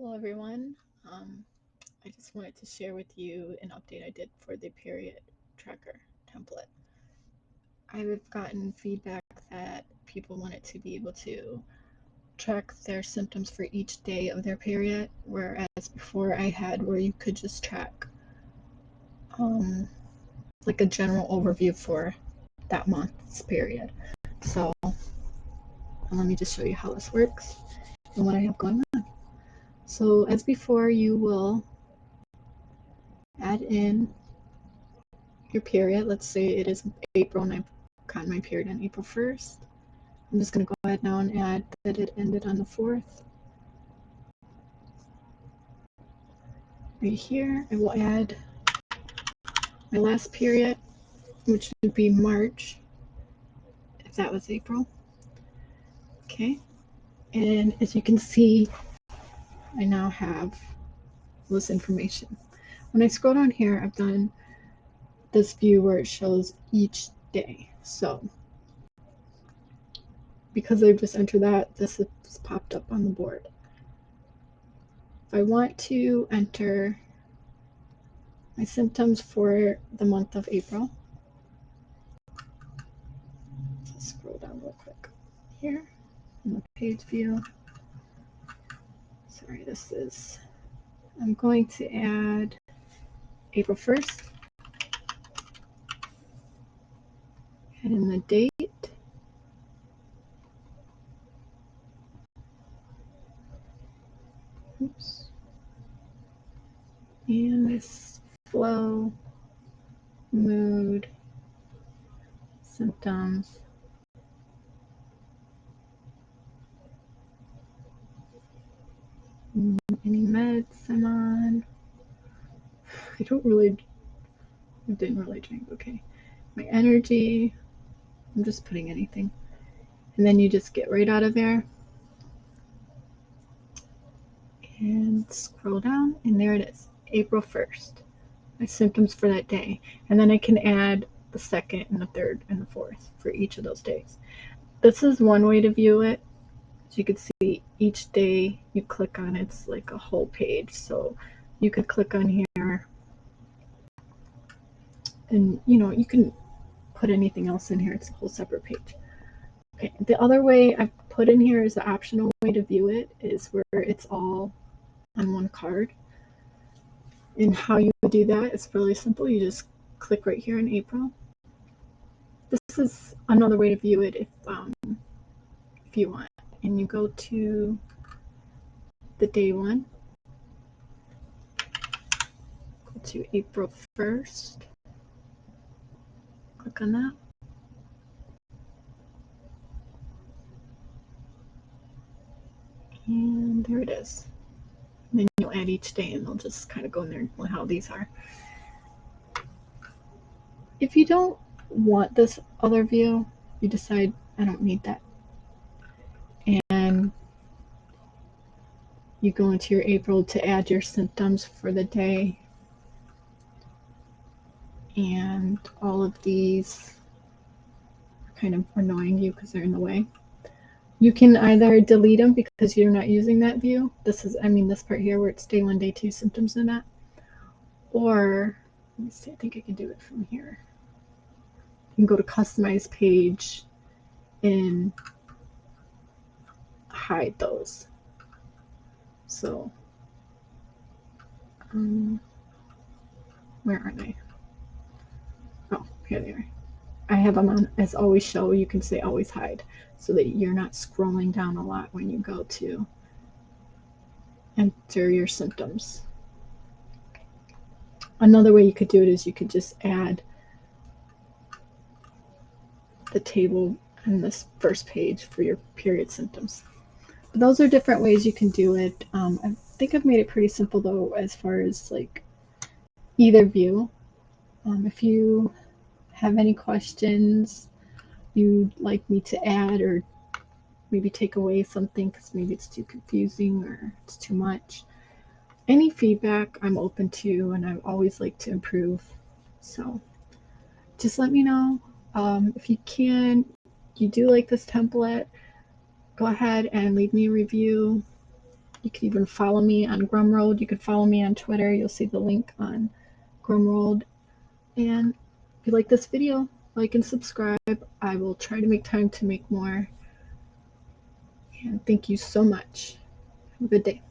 Hello everyone. I just wanted to share with you an update I did for the period tracker template. I've gotten feedback that people wanted to be able to track their symptoms for each day of their period, whereas before I had where you could just track like a general overview for that month's period. So let me just show you how this works and what I have going on. So as before, you will add in your period. Let's say it is April and I've gotten my period on April 1st. I'm just going to go ahead now and add that it ended on the 4th. Right here, I will add my last period, which would be March, if that was April. Okay, and as you can see, I now have this information. When I scroll down here, I've done this view where it shows each day. So because I've just entered that, this has popped up on the board. If I want to enter my symptoms for the month of April, let's scroll down real quick here in the page view. Sorry, I'm going to add April 1st, add in the date, oops, and this flow, mood, symptoms, any meds I'm on. I didn't really drink, okay. My energy, I'm just putting anything. And then you just get right out of there and scroll down, and there it is, April 1st, my symptoms for that day. And then I can add the 2nd and the 3rd and the 4th for each of those days. This is one way to view it. As you can see, each day you click on it's like a whole page. So you could click on here and you can put anything else in here. It's a whole separate page. Okay. The other way I've put in here is the optional way to view it is where it's all on one card. And how you would do that is really simple. You just click right here in April. This is another way to view it if you want. And you go to the day one, go to April 1st, click on that. And there it is. And then you'll add each day and they'll just kind of go in there how these are. If you don't want this other view, you decide I don't need that. And you go into your April to add your symptoms for the day. And all of these are kind of annoying you because they're in the way. You can either delete them because you're not using that view. This part here where it's day 1, day 2 symptoms and that. Or, let me see, I think I can do it from here. You can go to customize page and hide those. So, where are they? Oh, here they are. I have them on as always show. You can say always hide so that you're not scrolling down a lot when you go to enter your symptoms. Another way you could do it is you could just add the table on this first page for your period symptoms. But those are different ways you can do it. I think I've made it pretty simple though as far as like either view. If you have any questions you'd like me to add or maybe take away something because maybe it's too confusing or it's too much, any feedback I'm open to, and I always like to improve. So just let me know. If you do like this template, go ahead and leave me a review. You can even follow me on Grumroad. You can follow me on Twitter. You'll see the link on Grumroad. And if you like this video, like and subscribe. I will try to make time to make more. And thank you so much. Have a good day.